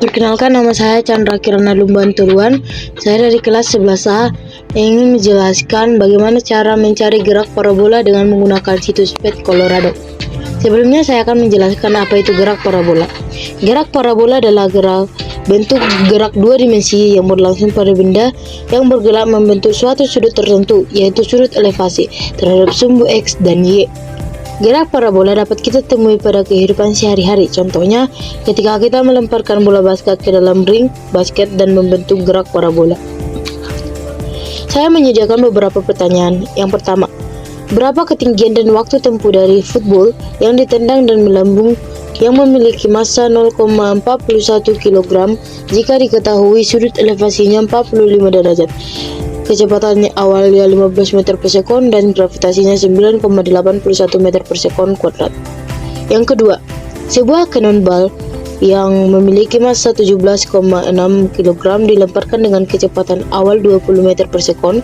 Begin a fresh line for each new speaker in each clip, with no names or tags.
Perkenalkan, nama saya Chandra Kirana Lumbanturuan. Saya dari kelas 11A yang ingin menjelaskan bagaimana cara mencari gerak parabola dengan menggunakan situs Pet Colorado. Sebelumnya saya akan menjelaskan apa itu gerak parabola. Gerak parabola adalah bentuk gerak dua dimensi yang berlangsung pada benda yang bergerak membentuk suatu sudut tertentu, yaitu sudut elevasi terhadap sumbu X dan Y. Gerak parabola dapat kita temui pada kehidupan sehari-hari. Contohnya, ketika kita melemparkan bola basket ke dalam ring basket dan membentuk gerak parabola. Saya menyediakan beberapa pertanyaan. Yang pertama, berapa ketinggian dan waktu tempuh dari football yang ditendang dan melambung yang memiliki massa 0,41 kg jika diketahui sudut elevasinya 45 derajat? Kecepatannya awalnya 15 meter per sekon dan gravitasinya 9,81 meter per sekon kuadrat. Yang kedua, sebuah cannonball yang memiliki massa 17,6 kg dilemparkan dengan kecepatan awal 20 meter per sekon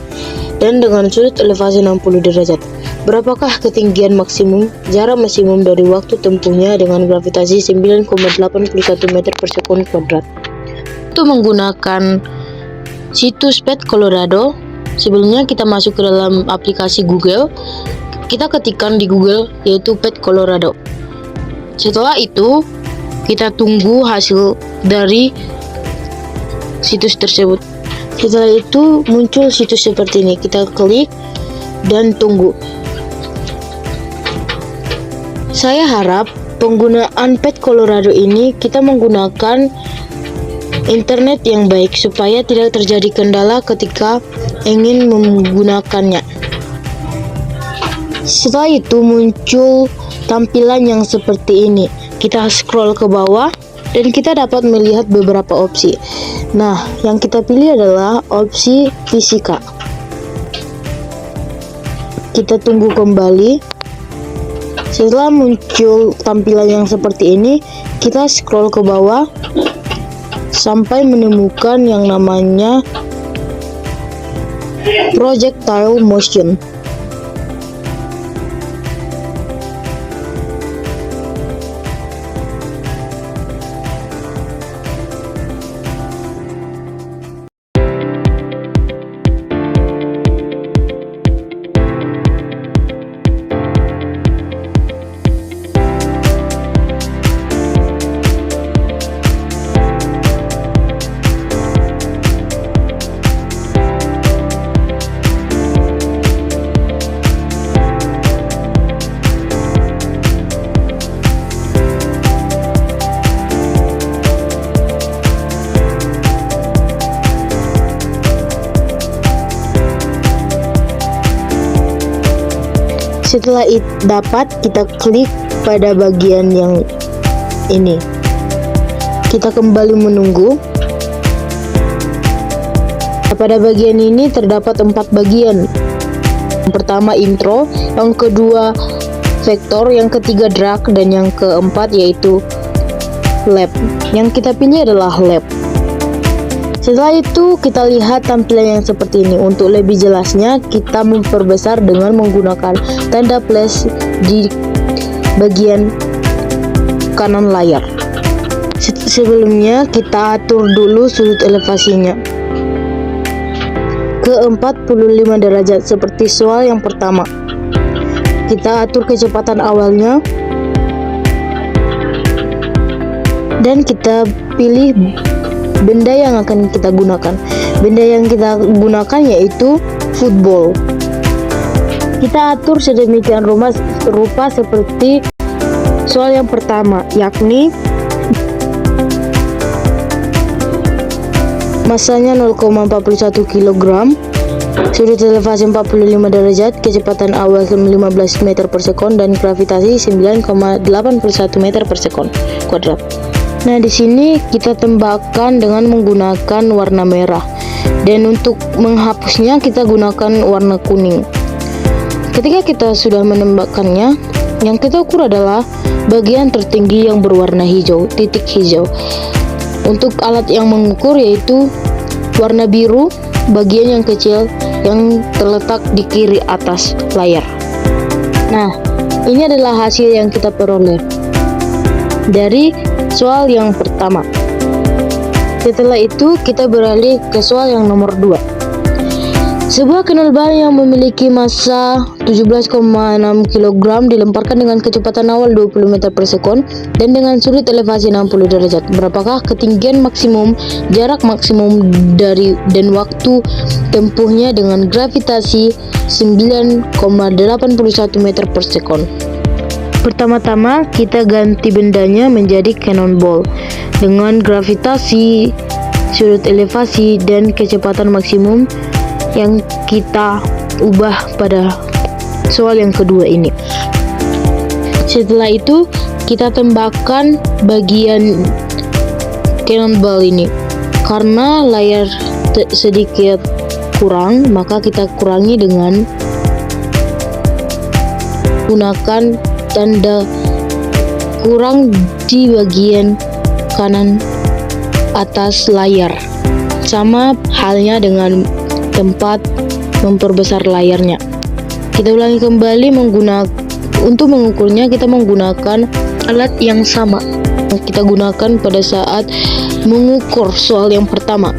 dan dengan sudut elevasi 60 derajat. Berapakah ketinggian maksimum, jarak maksimum dari waktu tempuhnya dengan gravitasi 9,81 meter per sekon kuadrat? Untuk menggunakan situs Pet Colorado, sebelumnya kita masuk ke dalam aplikasi Google. Kita ketikkan di Google yaitu Pet Colorado. Setelah itu kita tunggu hasil dari situs tersebut. Setelah itu muncul situs seperti ini. Kita klik dan tunggu. Saya harap penggunaan Pet Colorado ini kita menggunakan internet yang baik supaya tidak terjadi kendala ketika ingin menggunakannya. Setelah itu muncul tampilan yang seperti ini. Kita scroll ke bawah dan kita dapat melihat beberapa opsi. Nah, yang kita pilih adalah opsi fisika. Kita tunggu kembali. Setelah muncul tampilan yang seperti ini, kita scroll ke bawah sampai menemukan yang namanya projectile motion. Setelah dapat, kita klik pada bagian yang ini. Kita kembali menunggu. Pada bagian ini terdapat 4 bagian. Yang pertama intro, yang kedua vektor, yang ketiga drag, dan yang keempat yaitu lab. Yang kita pilih adalah lab. Setelah itu kita lihat tampilan yang seperti ini. Untuk lebih jelasnya kita memperbesar dengan menggunakan tanda plus di bagian kanan layar. Sebelumnya kita atur dulu sudut elevasinya ke 45 derajat seperti soal yang pertama. Kita atur kecepatan awalnya dan kita pilih benda yang akan kita gunakan. Benda yang kita gunakan yaitu football. Kita atur sedemikian rupa seperti soal yang pertama, yakni massanya 0,41 kg, sudut elevasi 45 derajat, kecepatan awal 15 meter per sekon dan gravitasi 9,81 meter per sekon kuadrat. Nah, di sini kita tembakkan dengan menggunakan warna merah, dan untuk menghapusnya kita gunakan warna kuning. Ketika kita sudah menembakkannya, yang kita ukur adalah bagian tertinggi yang berwarna hijau, titik hijau. Untuk alat yang mengukur yaitu warna biru, bagian yang kecil yang terletak di kiri atas layar. Nah, ini adalah hasil yang kita peroleh dari soal yang pertama. Setelah itu kita beralih ke soal yang nomor 2. Sebuah cannonball yang memiliki massa 17,6 kg dilemparkan dengan kecepatan awal 20 meter per sekon dan dengan sudut elevasi 60 derajat. Berapakah ketinggian maksimum, jarak maksimum dan waktu tempuhnya dengan gravitasi 9,81 meter per sekon? Pertama-tama kita ganti bendanya menjadi cannonball dengan gravitasi, sudut elevasi, dan kecepatan maksimum yang kita ubah pada soal yang kedua ini. Setelah itu kita tembakkan bagian cannonball ini. Karena layar sedikit kurang, maka kita kurangi dengan gunakan tanda kurang di bagian kanan atas layar. Sama halnya dengan tempat memperbesar layarnya. Kita ulangi kembali untuk mengukurnya kita menggunakan alat yang sama yang kita gunakan pada saat mengukur soal yang pertama.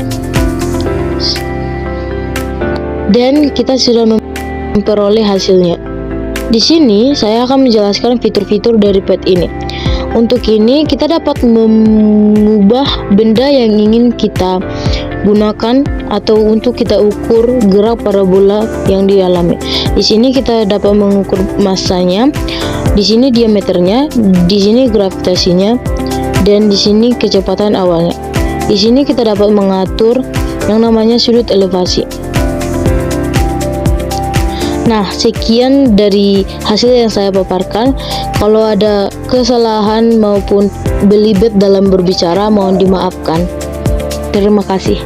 Dan kita sudah memperoleh hasilnya. Di sini saya akan menjelaskan fitur-fitur dari pad ini. Untuk ini kita dapat mengubah benda yang ingin kita gunakan atau untuk kita ukur gerak parabola yang dialami. Di sini kita dapat mengukur massanya, di sini diameternya, di sini gravitasinya, dan di sini kecepatan awalnya. Di sini kita dapat mengatur yang namanya sudut elevasi. Nah, sekian dari hasil yang saya paparkan. Kalau ada kesalahan maupun belibet dalam berbicara, mohon dimaafkan. Terima kasih.